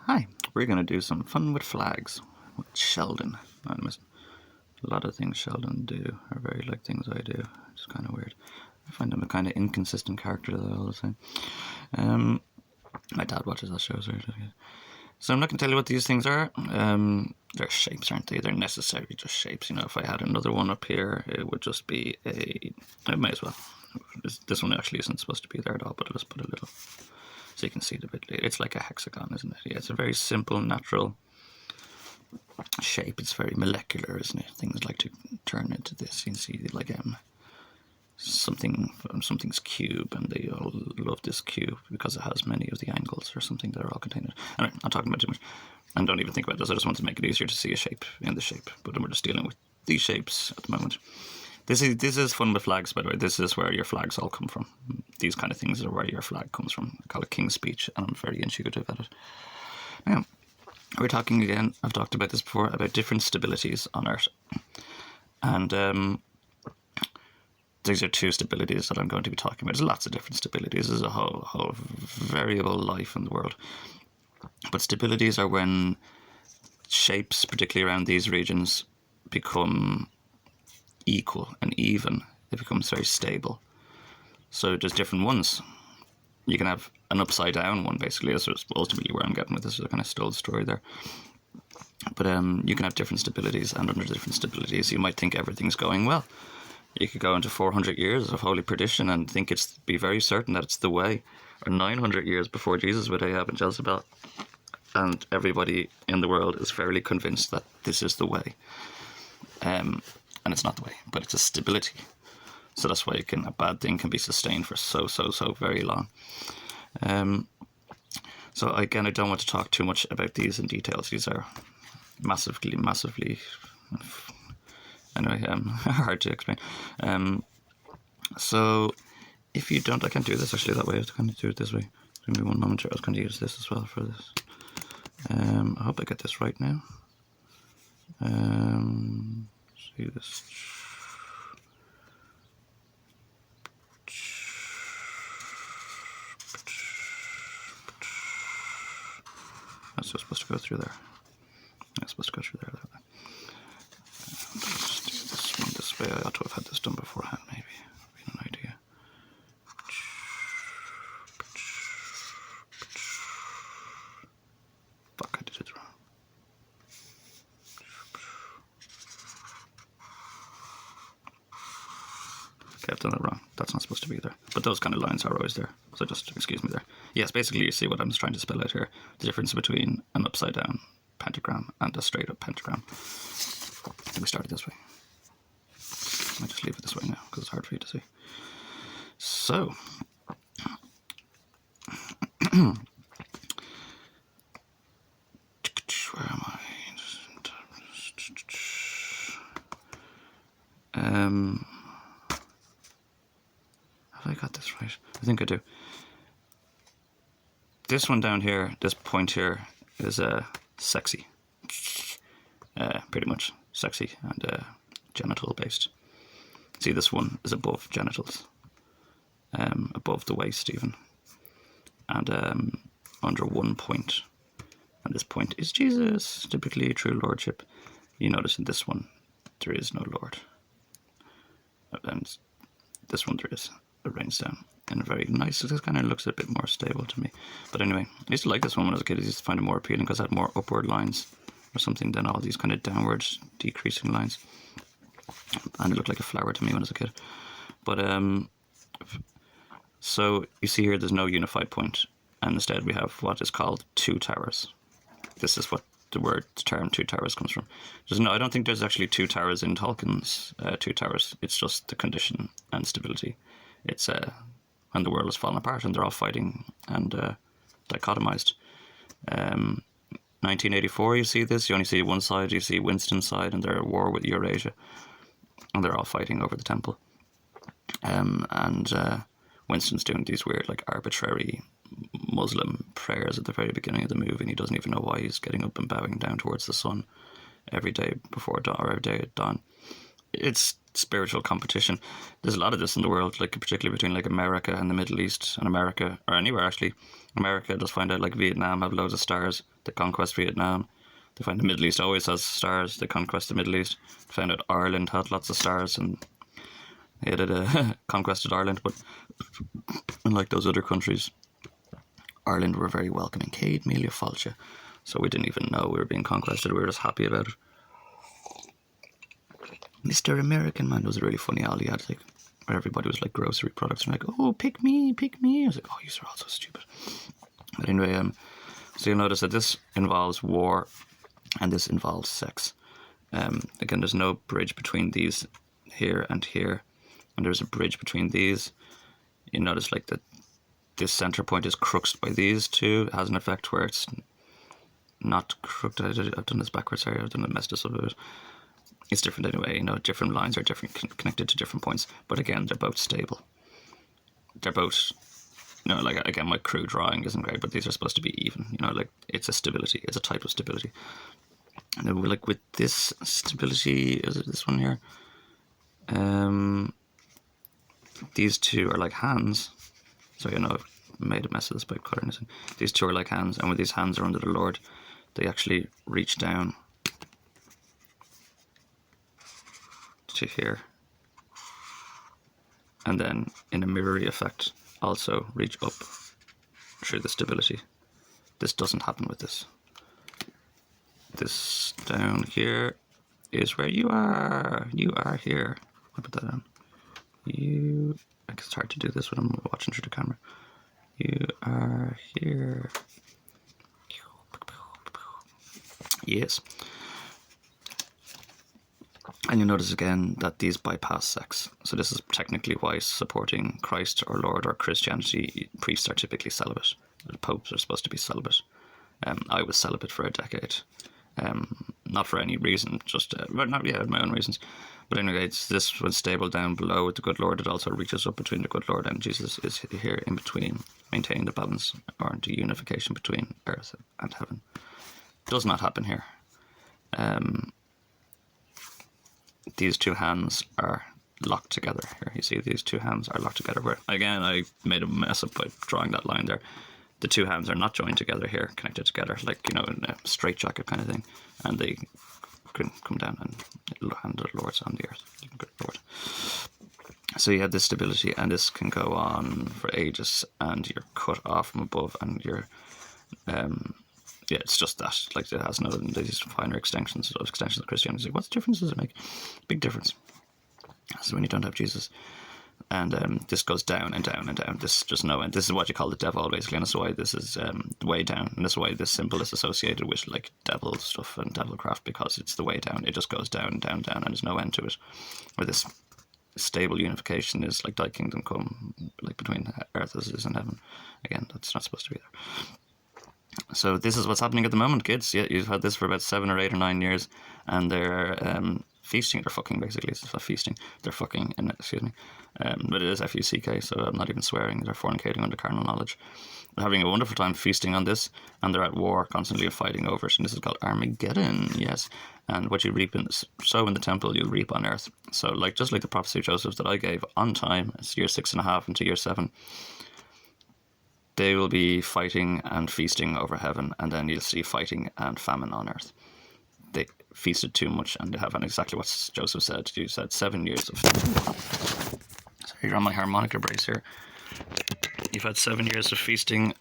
Hi, we're going to do some fun with flags with Sheldon. A lot of things Sheldon do are very like things I do. It's kind of weird. I find him a kind of inconsistent character all the time. My dad watches that show, so I'm not going to tell you what these things are. They're shapes, aren't they? They're necessarily just shapes. You know, if I had another one up here, it would just be I may as well. This one actually isn't supposed to be there at all, but I'll just put a little so you can see it a bit later. It's like a hexagon, isn't it? Yeah, it's a very simple, natural shape. It's very molecular, isn't it? Things like to turn into this. You can see like something's cube, and they all love this cube because it has many of the angles or something that are all contained in it. Anyway, I'm talking about too much. And don't even think about this. I just want to make it easier to see a shape in the shape. But then we're just dealing with these shapes at the moment. This is fun with flags, by the way. This is where your flags all come from. These kind of things are where your flag comes from. I call it King's Speech, and I'm very intuitive at it. Now, we're talking again, I've talked about this before, about different stabilities on Earth. And these are two stabilities that I'm going to be talking about. There's lots of different stabilities. There's a whole variable life in the world. But stabilities are when shapes, particularly around these regions, become equal and even. It becomes very stable. So there's different ones. You can have an upside down one, basically. That's ultimately where I'm getting with this. I kind of stole the story there. But you can have different stabilities, and under different stabilities you might think everything's going well. You could go into 400 years of holy perdition and think be very certain that it's the way, or 900 years before Jesus with Ahab and Jezebel, and everybody in the world is fairly convinced that this is the way. And it's not the way, but it's a stability. So that's why a bad thing can be sustained for so very long. So again, I don't want to talk too much about these in details. These are massively, anyway, hard to explain. So if you don't, I can't do this actually that way. I have to kind of do it this way. Give me one moment. I was going to use this as well for this. I hope I get this right now. See this. That's just supposed to go through there. That's supposed to go through there. Let's do this one this way. I ought to have had this done beforehand, maybe. An idea. Fuck, I did it wrong. Okay, I've done it wrong. That's not supposed to be there. But those kind of lines are always there. So just excuse me there. Yes, basically you see what I'm trying to spell out here. The difference between an upside down pentagram and a straight up pentagram. Let me start it this way. I'll just leave it this way now because it's hard for you to see. So, where am I? Have I got this right? I think I do. This one down here, this point here, is sexy. Pretty much sexy and genital based. See, this one is above genitals, above the waist even, and under one point. And this point is Jesus, typically true lordship. You notice in this one, there is no Lord. And this one there is. It rains down. And very nice. It just kind of looks a bit more stable to me. But anyway, I used to like this one when I was a kid. I used to find it more appealing because it had more upward lines or something than all these kind of downward decreasing lines. And it looked like a flower to me when I was a kid. But so you see here there's no unified point, and instead we have what is called two towers. This is what the term two towers comes from. I don't think there's actually two towers in Tolkien's two towers. It's just the condition and stability. It's when the world is falling apart and they're all fighting and dichotomized. 1984, you see this. You only see one side. You see Winston's side, and they're at war with Eurasia, and they're all fighting over the temple. And Winston's doing these weird, like, arbitrary Muslim prayers at the very beginning of the movie, and he doesn't even know why he's getting up and bowing down towards the sun every day before dawn or every day at dawn. It's spiritual competition. There's a lot of this in the world, like particularly between like America and the Middle East, and America, or anywhere actually. America does find out like Vietnam have loads of stars, they conquest Vietnam. They find the Middle East always has stars, they conquest the Middle East. They found out Ireland had lots of stars and they did conquested Ireland, but unlike those other countries, Ireland were very welcoming. Céad Míle Fáilte. So we didn't even know we were being conquested, we were just happy about it. Mr. American Man was a really funny all he had, like, where everybody was like grocery products and like, oh, pick me, pick me. I was like, oh, you are all so stupid. But anyway, so you'll notice that this involves war and this involves sex. Again, there's no bridge between these here and here, and there's a bridge between these. You notice like that this center point is cruxed by these two. It has an effect where it's not crooked. I've done this backwards, sorry, I've done it, messed this up a bit. It's different anyway, you know, different lines are different, connected to different points, but again, they're both stable. They're both, you know, like, again, my crude drawing isn't great, but these are supposed to be even, you know, like, it's a stability, it's a type of stability. And then we're like, with this stability, is it this one here? These two are like hands. So, you know, I've made a mess of this by coloring this in. These two are like hands, and when these hands are under the Lord, they actually reach down to here, and then in a mirroring effect also reach up through the stability. This doesn't happen with this. This down here is where you are. You are here. I'll put that down. You, I guess it's hard to do this when I'm watching through the camera. You are here. Yes. And you notice again that these bypass sex. So this is technically why supporting Christ or Lord or Christianity, priests are typically celibate. The popes are supposed to be celibate. I was celibate for a decade. Not for any reason, just, well, not, yeah, my own reasons. But anyway, this was stable down below with the good Lord. It also reaches up between the good Lord and Jesus is here in between, maintaining the balance or the unification between earth and heaven. Does not happen here. These two hands are locked together here. You see these two hands are locked together. Where, again, I made a mess up by drawing that line there. The two hands are not joined together here, connected together, like, you know, in a straitjacket kind of thing. And they can come down and hand the Lord's on the earth. Good Lord. So you have this stability, and this can go on for ages, and you're cut off from above, and you're, yeah, it's just that. Like, it has no, these finer extensions of Christianity. What difference does it make? Big difference. So when you don't have Jesus, and this goes down and down and down. This just no end. This is what you call the devil, basically, and that's why this is way down. And that's why this symbol is associated with like devil stuff and devilcraft, because it's the way down. It just goes down, down, down, and there's no end to it. Where this stable unification is like thy kingdom come, like between earth as it is in heaven. Again, that's not supposed to be there. So this is what's happening at the moment, kids. Yeah, you've had this for about 7 or 8 or 9 years, and they're feasting. They're fucking, basically. It's not feasting. They're fucking, excuse me. But it is F-U-C-K, so I'm not even swearing. They're fornicating under carnal knowledge. They're having a wonderful time feasting on this, and they're at war constantly fighting over it. And this is called Armageddon, yes. And what you reap sow in the temple, you'll reap on earth. So, like, just like the prophecy of Joseph that I gave on time, it's year 6.5 into year 7. They will be fighting and feasting over heaven, and then you'll see fighting and famine on earth. They feasted too much, and they have exactly what Joseph said. You said 7 years of... So you're on my harmonica brace here. You've had 7 years of feasting